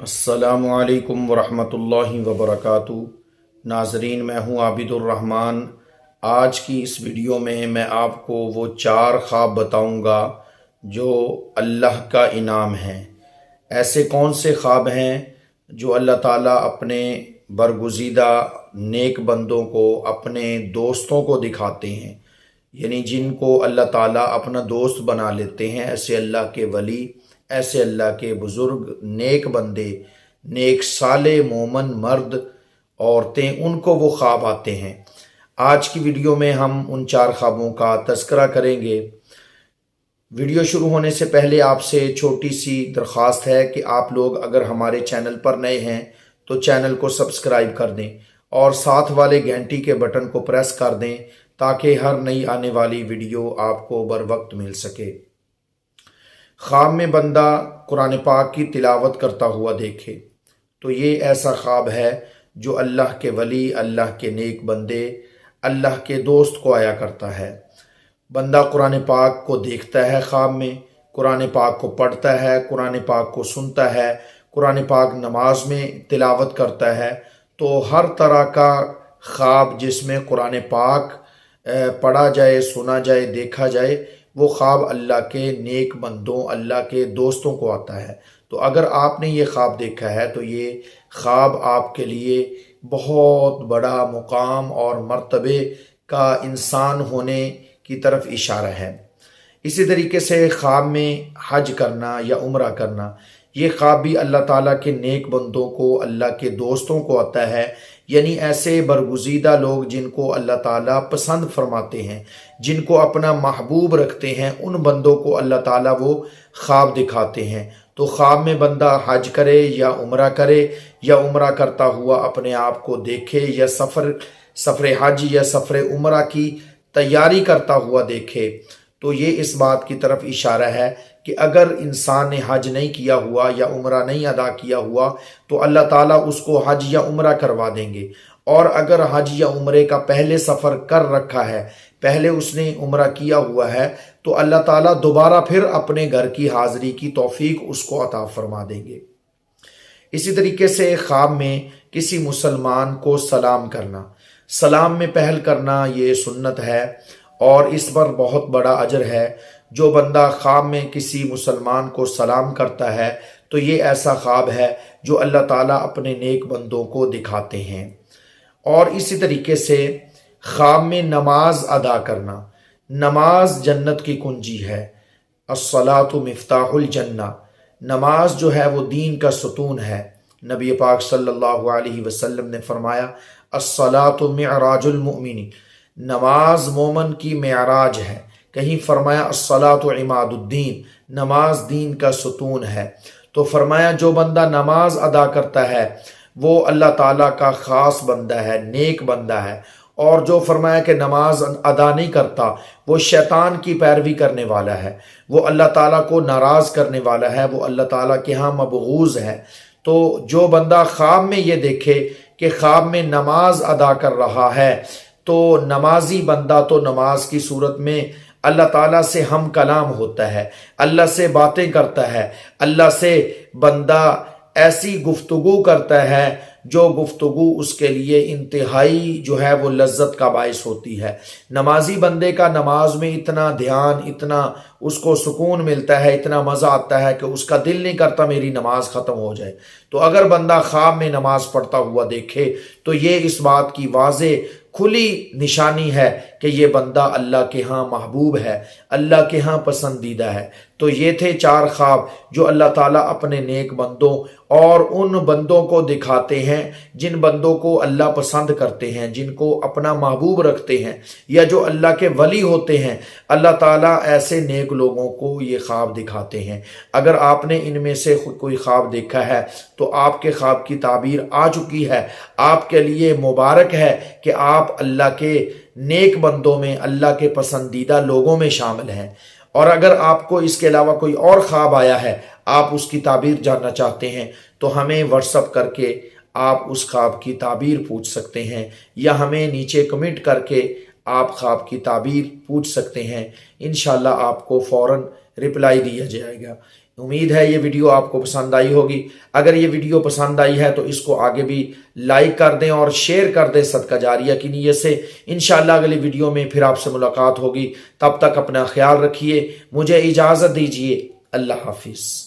अस्सलामुअलैकुम वरहमतुल्लाहि वबरकातुहू। नाजरीन, मैं हूँ आबिदुर्रहमान। आज की इस वीडियो में मैं आपको वो 4 ख्वाब बताऊँगा जो अल्लाह का इनाम है। ऐसे कौन से ख्वाब हैं जो अल्लाह ताला अपने बरगुज़ीदा नेक बंदों को, अपने दोस्तों को दिखाते हैं, यानी जिनको अल्लाह ताला अपना दोस्त बना लेते हैं। ऐसे अल्लाह के वली, ऐसे अल्लाह के बुज़ुर्ग नेक बंदे, नेक साले मोमन मर्द, औरतें, उनको वो ख्वाब आते हैं। आज की वीडियो में हम उन 4 ख्वाबों का तज़किरा करेंगे। वीडियो शुरू होने से पहले आपसे छोटी सी दरख्वास्त है कि आप लोग अगर हमारे चैनल पर नए हैं तो चैनल को सब्सक्राइब कर दें और साथ वाले घंटी के बटन को प्रेस कर दें ताकि हर नई आने वाली वीडियो आपको बर वक्त मिल सके। ख्वाब में बंदा कुरान पाक की तिलावत करता हुआ देखे तो ये ऐसा ख्वाब है जो अल्लाह के वली, अल्लाह के नेक बंदे, अल्लाह के दोस्त को आया करता है। बंदा कुरान पाक को देखता है, ख्वाब में कुरान पाक को पढ़ता है, कुरान पाक को सुनता है, कुरान पाक नमाज में तिलावत करता है। तो हर तरह का ख्वाब जिसमें कुरान पाक पढ़ा जाए, सुना जाए, देखा जाए, वो ख्वाब अल्लाह के नेक बंदों, अल्लाह के दोस्तों को आता है। तो अगर आपने ये ख्वाब देखा है तो ये ख्वाब आपके लिए बहुत बड़ा मुकाम और मर्तबे का इंसान होने की तरफ इशारा है। इसी तरीके से ख्वाब में हज करना या उम्रा करना, ये ख्वाब भी अल्लाह ताला के नेक बंदों को, अल्लाह के दोस्तों को आता है। यानी ऐसे बरगुज़ीदा लोग जिनको अल्लाह ताला पसंद फरमाते हैं, जिनको अपना महबूब रखते हैं, उन बंदों को अल्लाह ताला वो ख्वाब दिखाते हैं। तो ख्वाब में बंदा हज करे या उम्रा करे या उम्रा करता हुआ अपने आप को देखे या सफ़र हज या सफ़र उम्रा की तैयारी करता हुआ देखे, तो ये इस बात की तरफ इशारा है कि अगर इंसान ने हज नहीं किया हुआ या उम्रा नहीं अदा किया हुआ तो अल्लाह ताला उसको हज या उम्रा करवा देंगे। और अगर हज या उम्रे का पहले सफ़र कर रखा है, पहले उसने उम्रा किया हुआ है, तो अल्लाह ताला दोबारा फिर अपने घर की हाज़िरी की तौफीक उसको अता फरमा देंगे। इसी तरीके से ख्वाब में किसी मुसलमान को सलाम करना, सलाम में पहल करना, ये सुन्नत है और इस पर बहुत बड़ा अजर है। जो बंदा ख्वाब में किसी मुसलमान को सलाम करता है तो ये ऐसा ख्वाब है जो अल्लाह ताला अपने नेक बंदों को दिखाते हैं। और इसी तरीके से ख्वाब में नमाज अदा करना, नमाज जन्नत की कुंजी है। अस्सलातु मिफ्ताहुल जन्ना, नमाज जो है वो दीन का सुतून है। नबी पाक सल्लल्लाहु अलैहि वसल्लम ने फरमाया, अस्सलातु मिअराजुल मुमिनी, नमाज मोमन की मेराज है। कहीं फरमाया अस्सलातु इमादुद्दीन, नमाज दीन का सुतून है। तो फरमाया जो बंदा नमाज अदा करता है वो अल्लाह ताला का ख़ास बंदा है, नेक बंदा है। और जो फरमाया कि नमाज अदा नहीं करता वो शैतान की पैरवी करने वाला है, वो अल्लाह ताला को नाराज़ करने वाला है, वो अल्लाह ताला के यहाँ मबगूज़ है। तो जो बंदा ख्वाब में ये देखे कि ख्वाब में नमाज अदा कर रहा है तो नमाजी बंदा तो नमाज की सूरत में अल्लाह ताला से हम कलाम होता है, अल्लाह से बातें करता है, अल्लाह से बंदा ऐसी गुफ्तगू करता है जो गुफ्तगू उसके लिए इंतहाई जो है वो लज्जत का बाइस होती है। नमाजी बंदे का नमाज में इतना ध्यान, इतना उसको सुकून मिलता है, इतना मज़ा आता है कि उसका दिल नहीं करता मेरी नमाज ख़त्म हो जाए। तो अगर बंदा ख्वाब में नमाज पढ़ता हुआ देखे तो ये इस बात की वाज़े खुली निशानी है कि ये बंदा अल्लाह के यहाँ महबूब है, अल्लाह के यहाँ पसंदीदा है। तो ये थे 4 ख्वाब जो अल्लाह ताला अपने नेक बंदों और उन बंदों को दिखाते हैं जिन बंदों को अल्लाह पसंद करते हैं, जिनको अपना महबूब रखते हैं या जो अल्लाह के वली होते हैं। अल्लाह ताला ऐसे नेक लोगों को ये ख्वाब दिखाते हैं। अगर आपने इनमें से कोई ख्वाब देखा है तो आपके ख्वाब की ताबीर आ चुकी है। आपके लिए मुबारक है कि आप अल्लाह के नेक बंदों में, अल्लाह के पसंदीदा लोगों में शामिल हैं। और अगर आपको इसके अलावा कोई और ख्वाब आया है, आप उसकी ताबीर जानना चाहते हैं, तो हमें व्हाट्सअप करके आप उस ख्वाब की ताबीर पूछ सकते हैं या हमें नीचे कमेंट करके आप ख्वाब की ताबीर पूछ सकते हैं। इंशाल्लाह आपको फ़ौरन रिप्लाई दिया जाएगा। امید ہے یہ ویڈیو آپ کو پسند آئی ہوگی۔ اگر یہ ویڈیو پسند آئی ہے تو اس کو آگے بھی لائک کر دیں اور شیئر کر دیں صدقہ جاریہ کی نیت سے۔ انشاءاللہ اگلی ویڈیو میں پھر آپ سے ملاقات ہوگی، تب تک اپنا خیال رکھیے، مجھے اجازت دیجیے، اللہ حافظ۔